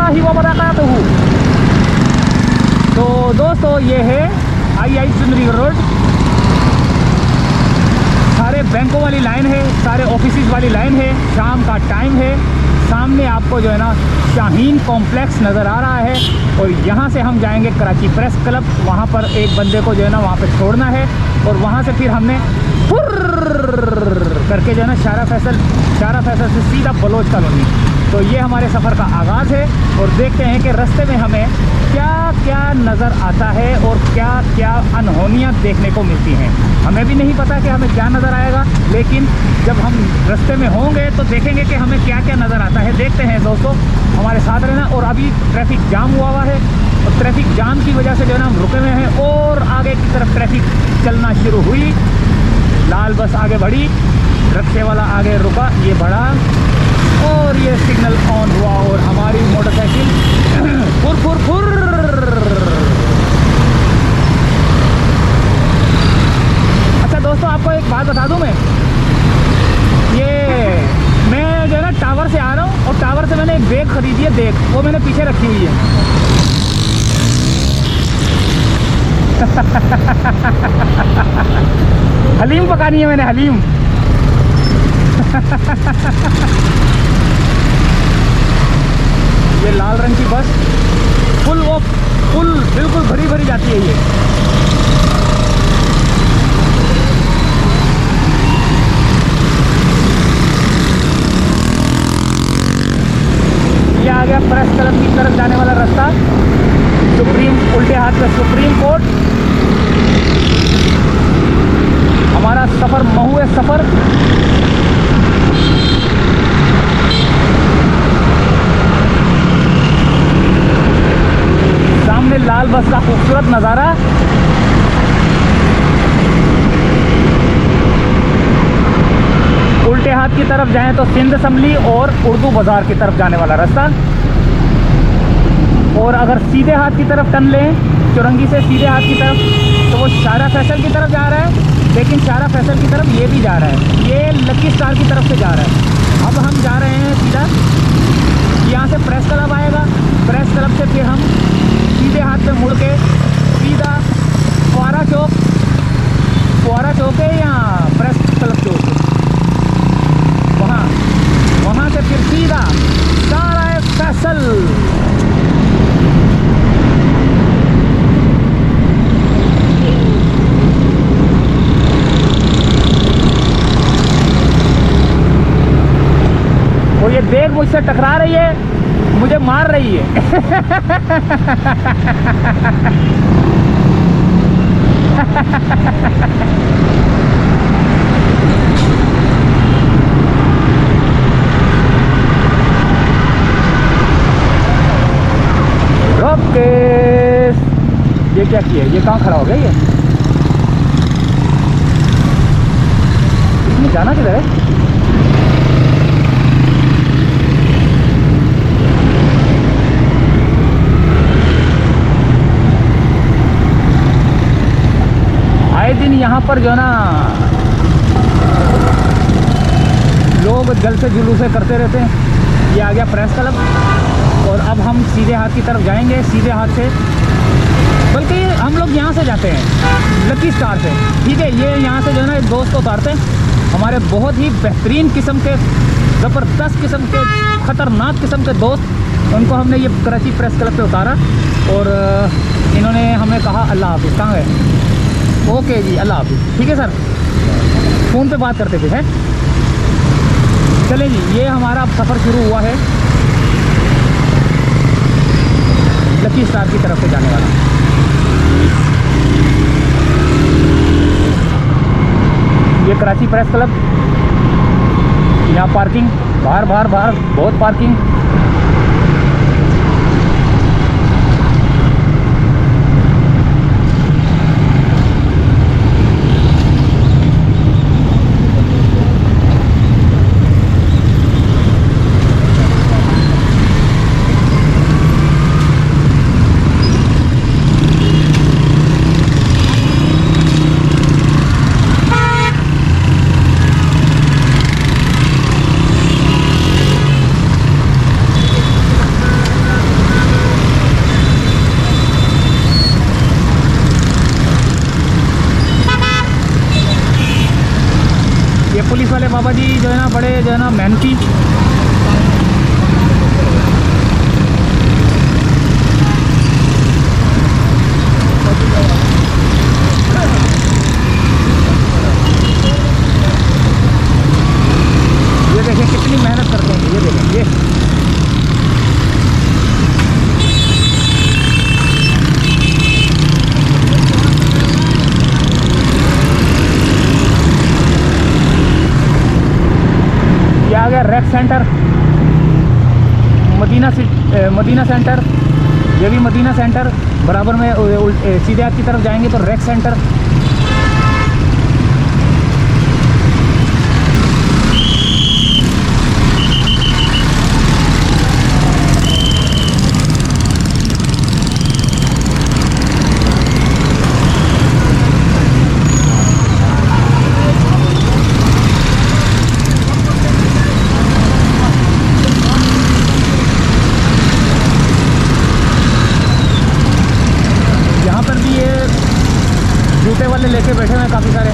रहमतुल्लाहि व बरकातहू। तो दोस्तों ये है आई चुनरी रोड, सारे बैंकों वाली लाइन है, सारे ऑफिसेज वाली लाइन है, शाम का टाइम है। सामने आपको जो है ना शाहीन कॉम्प्लेक्स नज़र आ रहा है और यहाँ से हम जाएंगे कराची प्रेस क्लब। वहाँ पर एक बंदे को जो है ना वहाँ पे छोड़ना है और वहाँ से फिर हमने करके जो है ना शारा फैसल से सीधा बलोच कॉलोनी। तो ये हमारे सफ़र का आगाज़ है और देखते हैं कि रास्ते में हमें क्या क्या नज़र आता है और क्या क्या अनहोनियाँ देखने को मिलती हैं। हमें भी नहीं पता कि हमें क्या नज़र आएगा, लेकिन जब हम रास्ते में होंगे तो देखेंगे कि हमें क्या क्या नज़र आता है। देखते हैं दोस्तों, हमारे साथ रहना। और अभी ट्रैफिक जाम हुआ है और ट्रैफिक जाम की वजह से जो है ना हम रुके हुए हैं और आगे की तरफ ट्रैफिक चलना शुरू हुई। लाल बस आगे बढ़ी, रिक्शे वाला आगे रुका, ये बढ़ा और ये सिग्नल ऑन हुआ और हमारी मोटरसाइकिल फुर फुर फुर। अच्छा दोस्तों, आपको एक बात बता दूं मैं जो है ना टावर से आ रहा हूँ और टावर से मैंने एक बैग खरीदी है, देख वो मैंने पीछे रखी हुई है। हलीम पकानी है मैंने, हलीम। ये लाल रंग की बस फुल बिल्कुल भरी भरी जाती है ये आ गया प्रेस क्लब की तरफ जाने वाला रास्ता। उल्टे हाथ पे सुप्रीम कोर्ट। हमारा सफ़र महुए सफ़र। सामने लाल बस का खूबसूरत नज़ारा। उल्टे हाथ की तरफ जाएं तो सिंध असम्बली और उर्दू बाज़ार की तरफ जाने वाला रास्ता। और अगर सीधे हाथ की तरफ टर्न लें, चौरंगी से सीधे हाथ की तरफ, तो वो शारा फैसल की तरफ जा रहा है। लेकिन शारा फैसल की तरफ ये भी जा रहा है, ये लकी स्टार की तरफ से जा रहा है। अब हम जा रहे हैं सीधा, यहाँ से प्रेस क्लब आएगा, प्रेस क्लब से फिर हम सीधे हाथ पे मुड़ के सीधा फुआरा चौक है या प्रेस क्लब चौक है, वहाँ से फिर सीधा शारा फैसल। वो ये बैग मुझसे टकरा रही है, मुझे मार रही है। ओके, ये क्या किया, ये कहाँ खड़ा हो गया? ये इसमें जाना किधर है? आए दिन यहाँ पर जो ना लोग जलसे जुलूसे करते रहते हैं। ये आ गया प्रेस क्लब और अब हम सीधे हाथ की तरफ जाएंगे, सीधे हाथ से, बल्कि हम लोग यहाँ से जाते हैं लकी स्टार से, ठीक है। ये यहाँ से जो है ना एक दोस्त को उतारते हैं, हमारे बहुत ही बेहतरीन किस्म के, ज़बरदस्त किस्म के, ख़तरनाक किस्म के दोस्त। उनको हमने ये कराची प्रेस क्लब पे उतारा और इन्होंने हमें कहा अल्लाह हाफ़िज़। कहाँ गए? ओके जी, अल्लाह हाफ़िज़। ठीक है सर, फ़ोन पे बात करते थे, हैं। चले जी, ये हमारा अब सफ़र शुरू हुआ है लकी स्टार की तरफ से जाने वाला। ये कराची प्रेस क्लब, यहाँ पार्किंग, बाहर बहुत पार्किंग। वाले बाबा जी जो है ना बड़े जो है ना मेहनती। ये देखिए कितनी मेहनत करते हैं, ये देखिए ये आ गया रेक सेंटर, मदीना सेंटर। ये भी मदीना सेंटर बराबर में सीधे हाथ की तरफ जाएंगे तो रेक सेंटर। जूते वाले लेके बैठे हुए हैं काफ़ी सारे।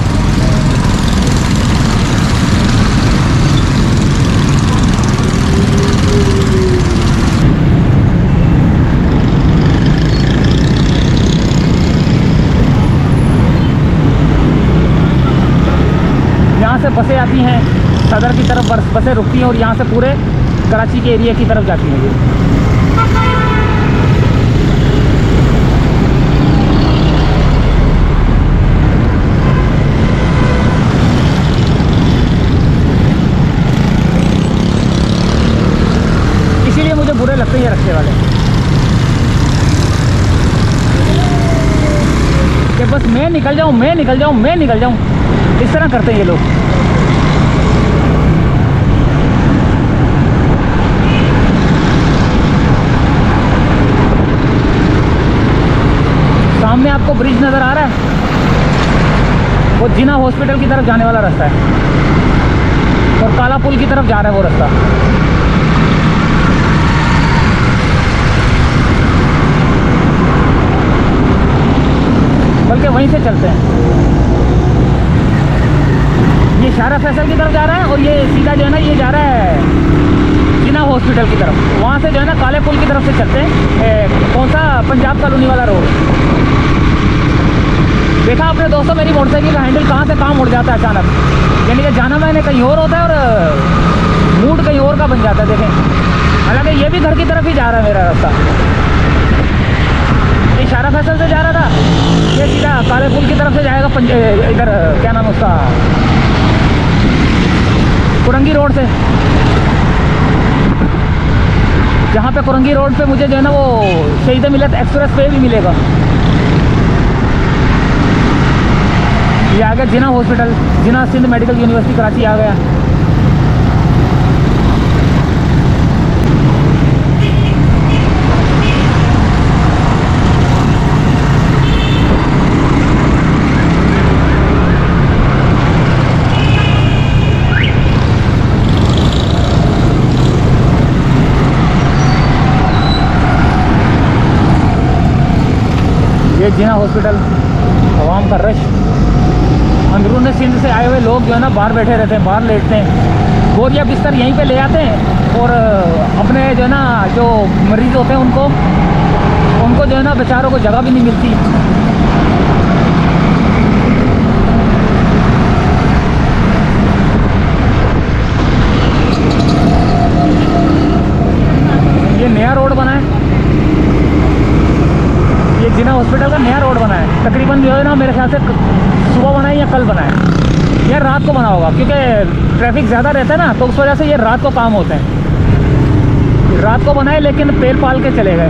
यहाँ से बसें आती हैं सदर की तरफ, बसें रुकती हैं और यहाँ से पूरे कराची के एरिया की तरफ जाती हैं ये। बुरे लगते हैं ये रस्ते वाले कि बस मैं निकल जाऊं, मैं निकल जाऊं, मैं निकल जाऊं, इस तरह करते हैं ये लोग। सामने आपको ब्रिज नज़र आ रहा है, वो जिना हॉस्पिटल की तरफ जाने वाला रास्ता है और काला पुल की तरफ जा रहा है वो रास्ता। बल्कि वहीं से चलते हैं। ये शारा फैसल की तरफ जा रहा है और ये सीधा जो है ना ये जा रहा है जिना हॉस्पिटल की तरफ। वहाँ से जो है ना काले पुल की तरफ से चलते हैं। कौन सा पंजाब कॉलोनी वाला रोड। देखा आपने दोस्तों मेरी मोटरसाइकिल का हैंडल कहाँ से कहाँ मुड़ जाता है अचानक, यानी कि जाना मैंने कहीं और होता है और मूड कहीं और का बन जाता है। देखें, हालांकि ये भी घर की तरफ ही जा रहा है मेरा रास्ता। ये शारा फैसल से जा रहा था, ये सीधा काले पुल की तरफ से जाएगा इधर क्या नाम उसका, कुरंगी रोड से। जहाँ पे कुरंगी रोड पे मुझे जो है ना वो शहीद मिलत एक्सप्रेस पे भी मिलेगा। ये आ गया जिना हॉस्पिटल, जिना सिंध मेडिकल यूनिवर्सिटी कराची आ गया। ये जिना हॉस्पिटल, आवाम का रश, अंदरून सिंध से आए हुए लोग जो है ना बाहर बैठे रहते हैं, बाहर लेटते हैं, बोरिया बिस्तर यहीं पे ले आते हैं और अपने जो है ना जो मरीज़ होते हैं उनको जो है ना बेचारों को जगह भी नहीं मिलती। ये नया रोड बना है, ये जिना हॉस्पिटल का नया रोड बना है। तकरीबन जो है ना मेरे ख्याल से सुबह बना है या कल बना है, या रात को बना होगा, क्योंकि ट्रैफिक ज़्यादा रहता है ना तो उस वजह से ये रात को काम होते हैं। रात को बनाए लेकिन पेल पाल के चले गए।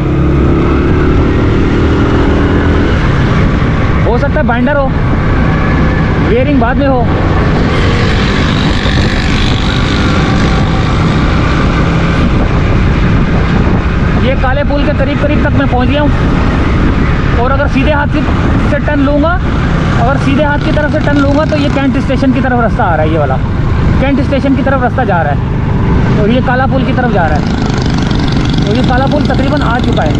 हो सकता है बाइंडर हो, वेयरिंग बाद में हो। ये काले पुल के करीब करीब तक मैं पहुंच गया हूँ और अगर सीधे हाथ से टर्न लूँगा, अगर सीधे हाथ की तरफ से टर्न लूँगा तो ये कैंट स्टेशन की तरफ रास्ता आ रहा है। ये वाला कैंट स्टेशन की तरफ रास्ता जा रहा है और ये काला पुल की तरफ जा रहा है। तो ये काला पुल तकरीबन आ चुका है।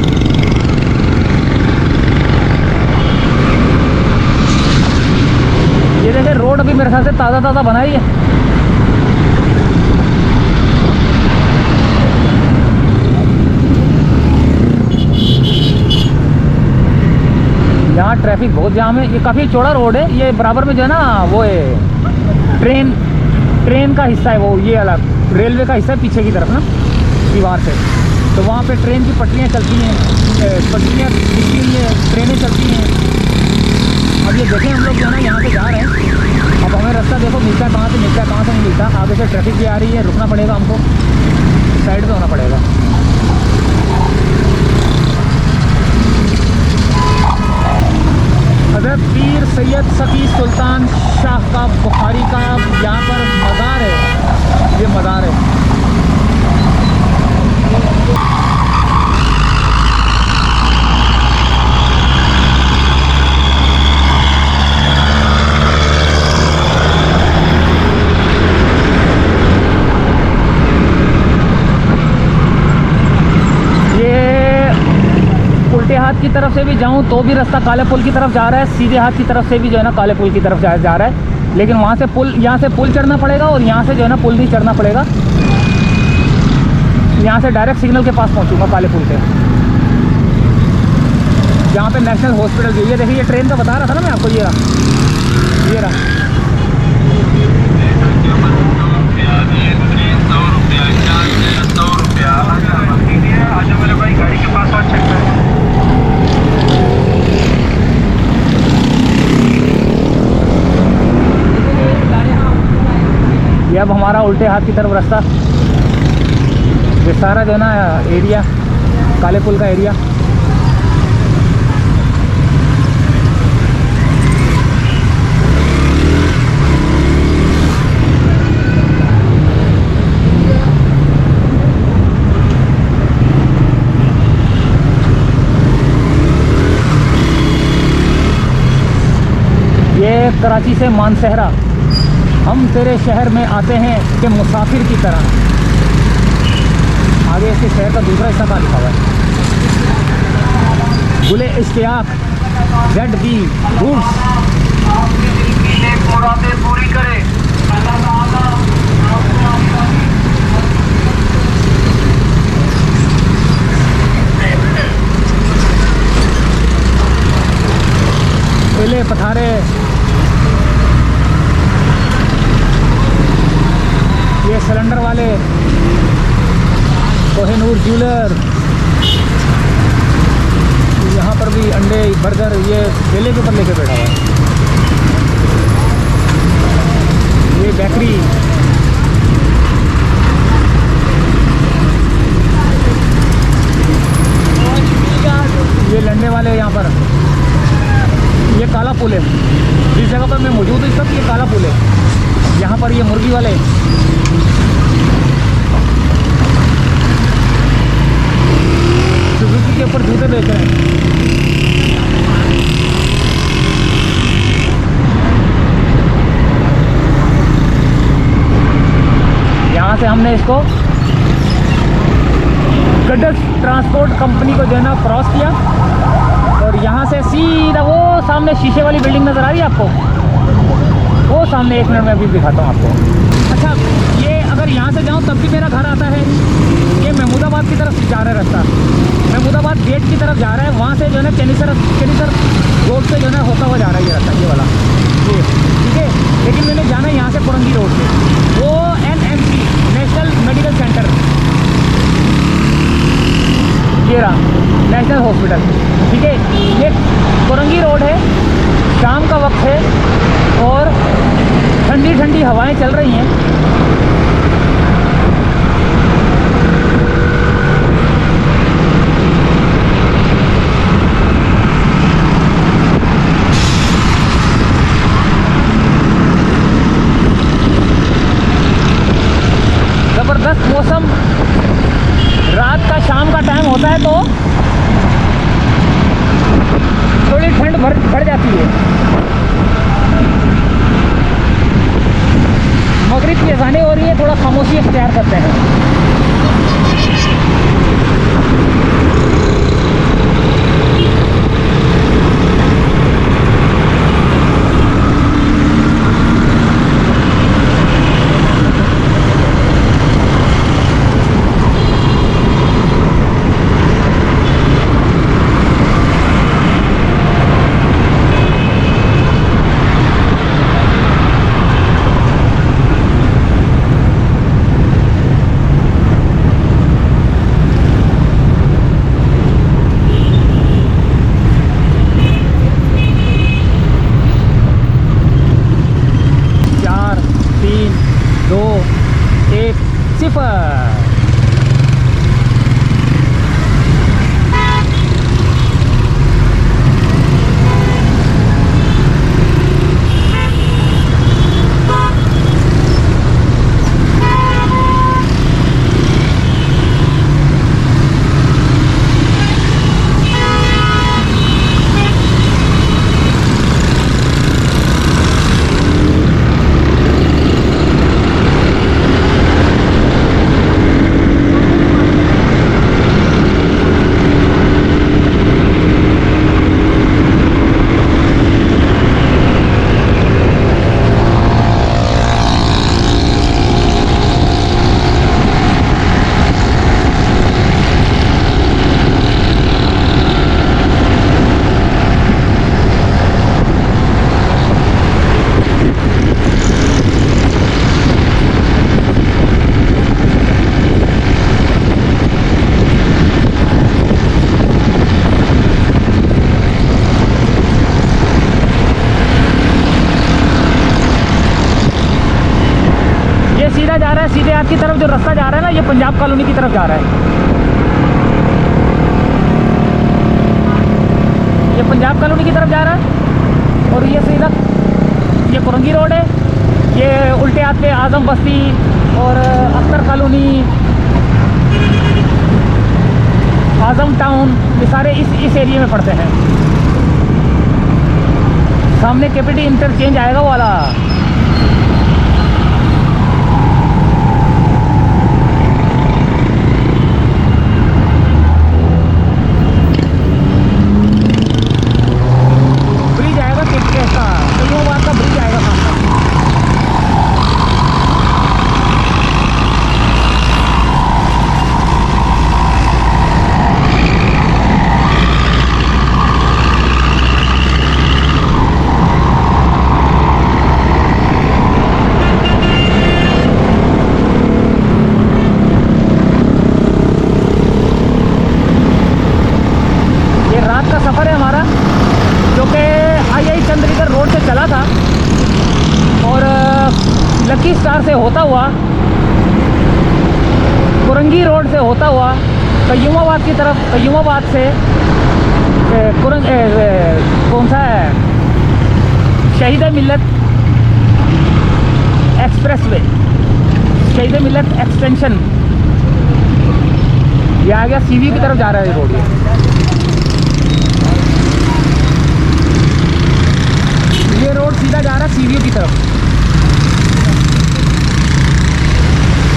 ये देखिए रोड अभी मेरे ख्याल से ताज़ा ताज़ा बना ही है। ट्रैफिक बहुत जाम है। ये काफ़ी चौड़ा रोड है। ये बराबर में जो है ना वो है ट्रेन का हिस्सा है, वो ये अलग रेलवे का हिस्सा है पीछे की तरफ ना दीवार से। तो वहाँ पे ट्रेन की पटरियाँ चलती हैं, पटरियाँ दिखती हुई है, ट्रेनें चलती हैं। अब ये देखें हम लोग जो है ना यहाँ से जा रहे हैं। अब हमें रास्ता देखो मिलता है कहाँ से, मिलता है कहाँ से नहीं मिलता। आगे से ट्रैफिक भी आ रही है, रुकना पड़ेगा हमको, साइड पे होना पड़ेगा। हज़रत पीर सैयद सकी सुल्तान शाह का बुखारी का यहाँ पर मज़ार है, ये मज़ार है। हाथ की तरफ से भी जाऊं तो भी रास्ता काले पुल की तरफ जा रहा है, सीधे हाथ की तरफ से भी जो है ना काले पुल की तरफ जा रहा है। लेकिन वहाँ से पुल, यहाँ से पुल चढ़ना पड़ेगा और यहाँ से जो है ना पुल नहीं चढ़ना पड़ेगा। यहाँ से डायरेक्ट सिग्नल के पास पहुँचूँगा काले पुल पे, जहाँ पे नेशनल हॉस्पिटल भी। ये देखिए ये ट्रेन का बता रहा था ना मैं आपको, ये रहा, ये रहा। ये अब हमारा उल्टे हाथ की तरफ रास्ता, ये सारा जो है ना एरिया काले पुल का एरिया। ये कराची से मानसहरा, हम तेरे शहर में आते हैं कि मुसाफिर की तरह। आगे इसके शहर का दूसरा हिस्सा कहाँ लिखा हुआ है? गुले इश्तियाक ZB रूट्स। पूरी करे। पहले पथारे, ये सिलेंडर वाले, कोहिनूर ज्वेलर, यहाँ पर भी अंडे बर्गर ये ठेले के ऊपर लेके बैठा हुआ है। ये बेकरी, ये लंडे वाले यहाँ पर। ये काला पुल है, जिस जगह पर मैं मौजूद हूँ इस वक्त ये काला पुल है। यहाँ पर ये मुर्गी वाले, सुजुकी के ऊपर जूते बेच रहे हैं। यहाँ से हमने इसको गड्डस ट्रांसपोर्ट कंपनी को जो है ना क्रॉस किया और यहाँ से सीधा वो सामने शीशे वाली बिल्डिंग नज़र आ रही है आपको, वो सामने, 1 मिनट में अभी दिखाता हूँ आपको। अच्छा, ये अगर यहाँ से जाऊँ तब भी मेरा घर आता है। ये महमूदाबाद की तरफ जा रहा है रास्ता, महमूदाबाद गेट की तरफ जा रहा है। वहाँ से जो है ना कैनिसर रोड से जो है ना होता हुआ जा रहा है ये रास्ता, ये वाला, ये ठीक है। लेकिन मैंने जाना है यहाँ से कोरंगी रोड से, वो NMC नेशनल मेडिकल सेंटर, ये रहा नेशनल हॉस्पिटल, ठीक है। ये कोरंगी रोड है, शाम का वक्त है और ठंडी ठंडी हवाएं चल रही हैं। ज़बरदस्त मौसम, रात का शाम का टाइम होता है तो थोड़ी ठंड बढ़ जाती है। मगरिब की अज़ानें हो रही है, थोड़ा खामोशी इख्तियार करते हैं। ब्यूटीफुल। सीधा जा रहा है, सीधे हाथ की तरफ जो रास्ता जा रहा है ना, ये पंजाब कॉलोनी की तरफ जा रहा है। ये पंजाब कॉलोनी की तरफ जा रहा है और ये सीधा ये कुरंगी रोड है। ये उल्टे हाथ पे आजम बस्ती और अख्तर कॉलोनी, आजम टाउन, ये सारे इस एरिया में पड़ते हैं। सामने केपीटी इंटरचेंज आएगा वो वाला। लकी स्टार से होता हुआ, कुरंगी रोड से होता हुआ कयूमाबाद की तरफ, कयूमाबाद से कौन सा है, शहीद मिल्लत एक्सप्रेसवे, शहीद मिल्लत एक्सटेंशन, ये आ गया सीवी की तरफ जा रहा है ये रोड। ये रोड सीधा जा रहा है सीवी की तरफ,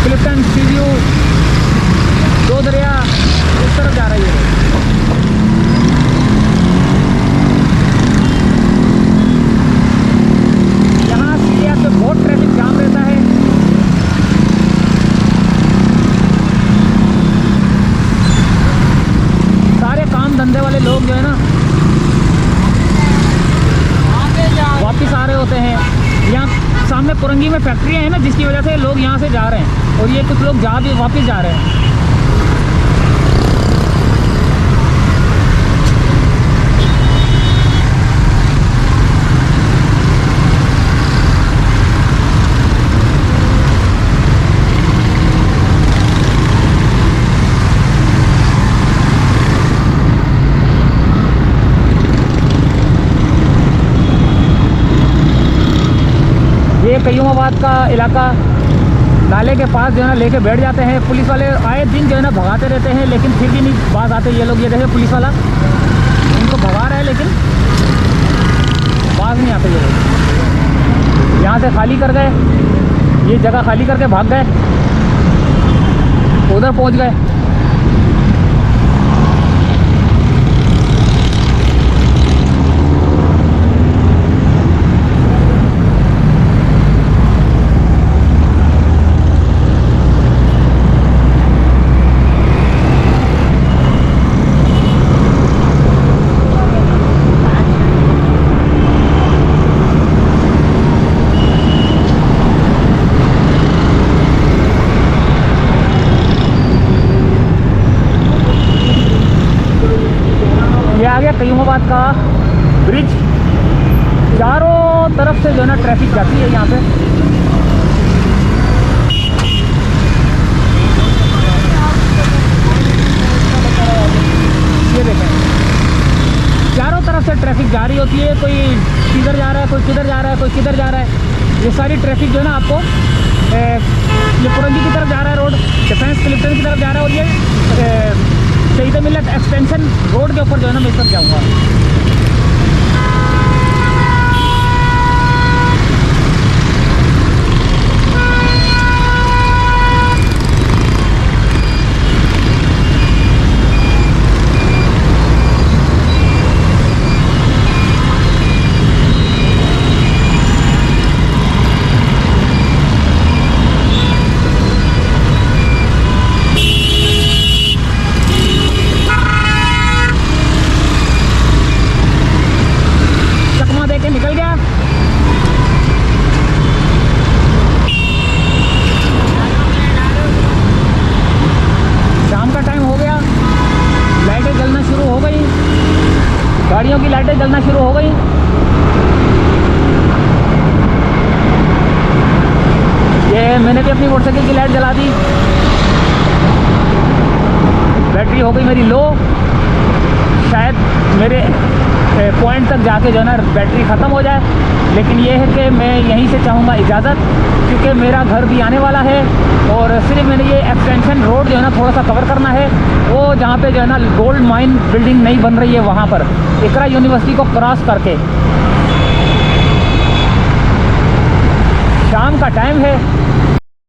क्लिफ्टन, सीव्यू, दो दरिया, इस तरफ जा रही है। यहाँ सीरिया पे बहुत ट्रैफिक जाम रहता है। सारे काम धंधे वाले लोग जो है ना वापिस आ रहे होते हैं। यहाँ सामने कुरंगी में फैक्ट्रियाँ हैं ना, जिसकी वजह से लोग यहाँ से जा रहे हैं और ये कुछ लोग वापस जा रहे हैं। ये कयूमाबाद का इलाका नाले के पास जो है ना लेके बैठ जाते हैं। पुलिस वाले आए दिन जो है ना भगाते रहते हैं, लेकिन फिर भी नहीं बात आते ये लोग। ये देखे पुलिस वाला उनको भगा रहा है, लेकिन बात नहीं आते ये लोग। यहाँ से खाली कर गए, ये जगह खाली करके भाग गए, उधर पहुँच गए। कयूमाबाद का ब्रिज, चारों तरफ से जो है ना ट्रैफिक जाती है यहाँ पे। जा रही होती है, कोई किधर जा रहा है, कोई किधर जा रहा है, कोई किधर जा रहा है। ये सारी ट्रैफिक जो है ना आपको ये पुरंगी की तरफ जा रहा है रोड, डिफेंस क्लिफ्टन की तरफ जा रहा है, और ये शहीद मिलत एक्सटेंशन रोड के ऊपर जो है ना मैं इस तरफ जाऊँगा। निकल गया। शाम का टाइम हो गया, लाइटें जलना शुरू हो गई, गाड़ियों की लाइटें जलना शुरू हो गई। ये मैंने भी अपनी मोटरसाइकिल की लाइट जला दी। बैटरी हो गई मेरी लो, शायद मेरे पॉइंट तक जाके जो है ना बैटरी ख़त्म हो जाए, लेकिन ये है कि मैं यहीं से चाहूँगा इजाज़त, क्योंकि मेरा घर भी आने वाला है और सिर्फ मैंने ये एक्सटेंशन रोड जो है ना थोड़ा सा कवर करना है, वो जहाँ पे जो है ना गोल्ड माइन बिल्डिंग नहीं बन रही है वहाँ पर, इकरा यूनिवर्सिटी को क्रॉस करके। शाम का टाइम है,